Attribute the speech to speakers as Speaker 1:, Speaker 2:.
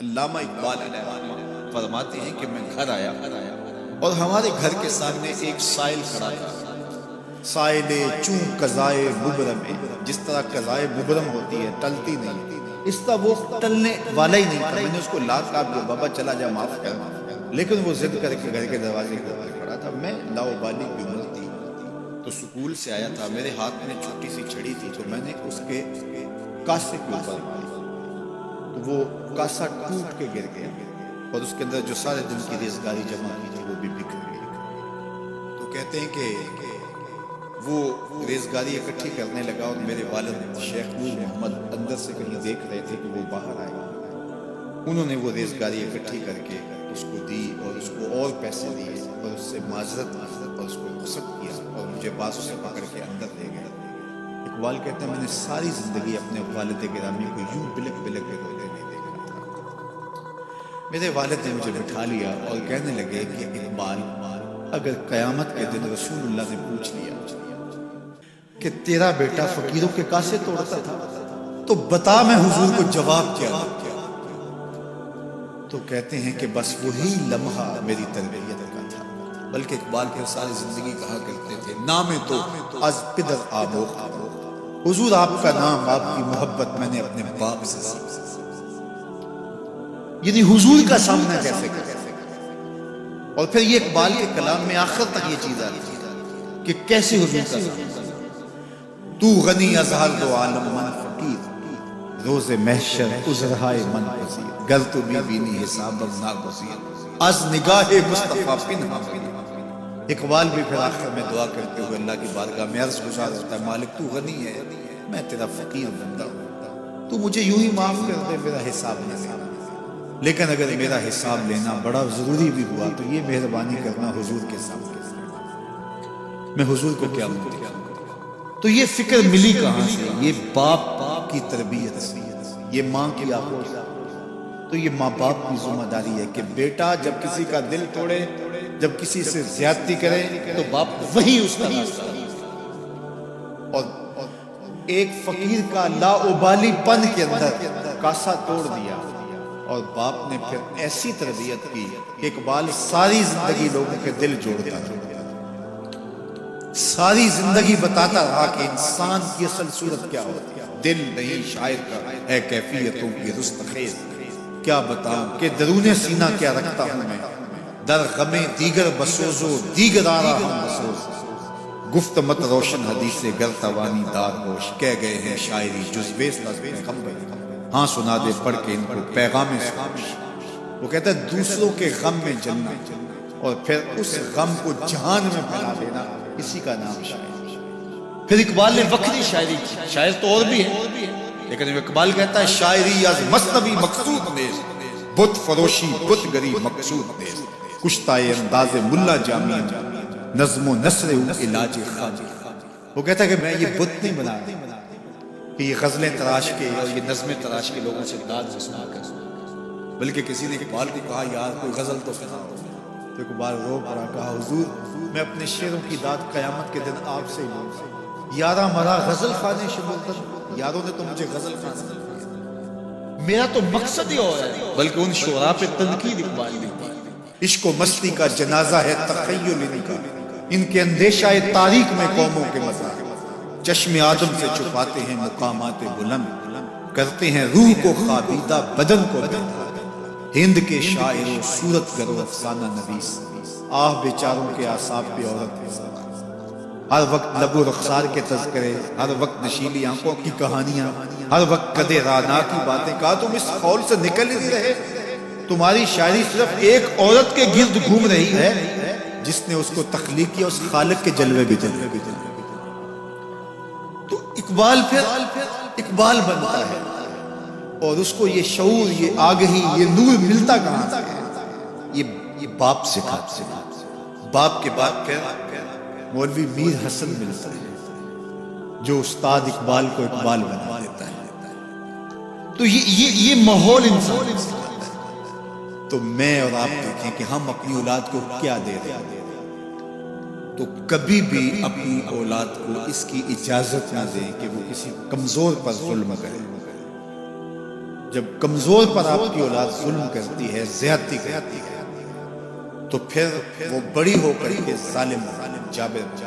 Speaker 1: علامہ اقبال علیہ الرحمہ فرماتے ہیں کہ میں گھر آیا اور ہمارے گھر کے سامنے ایک سائل کھڑا تھا. سائل چون قضائے مبرم ہے، جس طرح قضائے مبرم ہوتی ہے ٹلتی نہیں، اس طرح وہ ٹلنے والا ہی نہیں تھا. میں نے اس کو لا کہا کہ بابا چلا جا معاف کر، لیکن وہ ضد کر کے گھر کے دروازے کے اوپر کھڑا تھا. میں لاؤبالی کی عمر تھی تو سکول سے آیا تھا، میرے ہاتھ میں چھوٹی سی چھڑی تھی تو میں نے اس کے کاسے کے اوپر ماری تو وہ کاسا ٹوٹ کے گر گیا اور اس کے اندر جو سارے دن کی ریزگاری جمع کی تھی وہ بھی بکھر گئی. تو کہتے ہیں کہ وہ ریزگاری اکٹھی کرنے لگا اور میرے والد شیخ نور محمد اندر سے کہیں دیکھ رہے تھے کہ وہ باہر آئے. انہوں نے وہ ریزگاری اکٹھی کر کے اس کو دی اور اس کو اور پیسے دیے اور اس سے معذرت اور اس کو رخصت کیا اور مجھے بازو سے پکڑ کے اندر لے گئے. اقبال کہتے ہیں میں نے ساری زندگی اپنے والد گرامی کو یوں بلک بلک کے روتے نہیں دیکھا تھا. میرے والد نے مجھے بٹھا لیا اور کہنے لگے کہ اقبال، اگر قیامت کے دن رسول اللہ نے پوچھ لیا کہ تیرا بیٹا فقیروں کے کاسے توڑتا تھا تو بتا میں حضور کو جواب کیا دوں. تو کہتے ہیں کہ بس وہی لمحہ میری تربیت کا تھا. بلکہ اقبال کے ساری زندگی کہا کرتے تھے نام تو از پدر آموخ، حضور آپ کا نام، آپ کی محبت میں نے اپنے باپ سے سیکھی. یعنی حضور کا سامنا کیسے کرے. اور پھر یہ اقبال کے کلام میں آخر تک یہ چیز آتی ہے کہ کیسے حضور کا سامنا. تو غنی از ہر دو عالم من فقیر، روز محشر عذرہائے من پذیر، گر تو بی بینی حسابم ناگزیر، از نگاہ مصطفیٰ پنہا پنہا. اقبال بھی پھر آخر میں دعا کرتے ہوئے اللہ کی بارگاہ میں عرض گزار ہوتا ہے مالک تو غنی ہے، میں تیرا فقیر بندہ ہوں، تو مجھے یوں ہی معاف کر دے، میرا حساب نہ لینا. لیکن اگر میرا حساب لینا بڑا ضروری بھی ہوا تو یہ مہربانی کرنا حضور کے سامنے، میں حضور کو کیا مانتا. تو یہ فکر ملی کہاں سے؟ یہ باپ کی تربیت سے، یہ ماں کی آغوش. تو یہ ماں باپ کی ذمہ داری ہے کہ بیٹا جب کسی کا دل توڑے، جب کسی سے زیادتی کرے تو باپ وہی اس کا راستہ. اور ایک فقیر کا لاؤبالی پن کے اندر کاسا توڑ دیا اور باپ نے پھر ایسی تربیت کی کہ اقبال ساری زندگی لوگوں کے دل جوڑتا رہا، ساری زندگی بتاتا رہا کہ انسان کی اصل صورت کیا ہوتی ہے. دل نہیں شاعر کا ہے کیفیتوں کی رستخیز، کیا بتاؤں کہ درون سینہ کیا رکھتا ہوں میں، در غم دیگر بسوزو دیگر آ رہا ہوں بسوز. گفت مت روشن حدیث گر توانی دار ہوش، کہہ گئے ہیں شاعری جزوے غم بے، ہاں سنا دے پڑھ کے ان کو پیغام سوش. وہ کہتا ہے دوسروں کے غم میں جلنا اور پھر اس غم کو جہان میں پھیلا دینا، اسی کا نام شاعری. پھر اقبال نے وقتی شاعری کی، شاعر تو اور بھی ہے لیکن اقبال کہتا ہے شاعری از مثنوی مقصود نیز، بت فروشی بت گری مقصود نیز، کشتائے انداز ملا جامی نظم و نثر علاج خامی. وہ کہتا ہے کہ میں یہ بت نہیں بنا رہا کہ یہ غزلیں تراش کے اور یہ نظمیں تراش کے لوگوں سے داد سنا کر، بلکہ کسی نے اقبال کو کہا یار کوئی غزل تو سناؤ. تو اقبال رو پڑا، کہا حضور میں اپنے شعروں کی داد قیامت کے دن آپ سے ہی لوں گا. یارا مرا غزل خانے شمولتن، یاروں نے تو مجھے غزل خانے کیا، میرا تو مقصد ہی ہو رہا ہے. بلکہ ان شعراء پہ تنقید اقبال نے کی. عشق و مستی کا جنازہ ہے تخیل ان کا، ان کے اندیشہ تاریخ میں قوموں کے مزار، چشم آدم سے چھپاتے ہیں مقامات بلند، کرتے ہیں روح کو خوابیدہ بدن کو بیدار. ہند کے شاعر و صورت گرو افسانہ نویس، آہ بیچاروں کے اعصاب پہ عورت ہے سوار. ہر وقت لب و رخسار کے تذکرے، ہر وقت نشیلی آنکھوں کی کہانیاں، ہر وقت قدِ رانا کی باتیں. کہا تم اس خول سے نکل ہی نہیں رہے، تمہاری شاعری صرف ایک عورت کے گرد گھوم رہی ہے جس نے اس کو تخلیق کیا، اس خالق کے جلوے بھی جلوے بھی. تو اقبال پھر اقبال بنتا ہے اور اس کو یہ شعور، یہ آگہی، یہ نور ملتا کہاں سے ہے؟ یہ باپ سے کھاتا ہے. باپ کے بعد پھر مولوی میر حسن ملتا ہے جو استاد اقبال کو اقبال بنا دیتا ہے. تو یہ ماحول انسان سکھاتا ہے. تو میں اور آپ دیکھیں کہ ہم اپنی اولاد کو کیا دے رہے ہیں. تو کبھی بھی اپنی اولاد کو اس کی اجازت نہ دیں کہ وہ کسی کمزور پر ظلم کرے. جب کمزور پر آپ کی اولاد ظلم کرتی ہے، زیادتی کرتی ہے، تو پھر وہ بڑی ہو کر کے ظالم جابر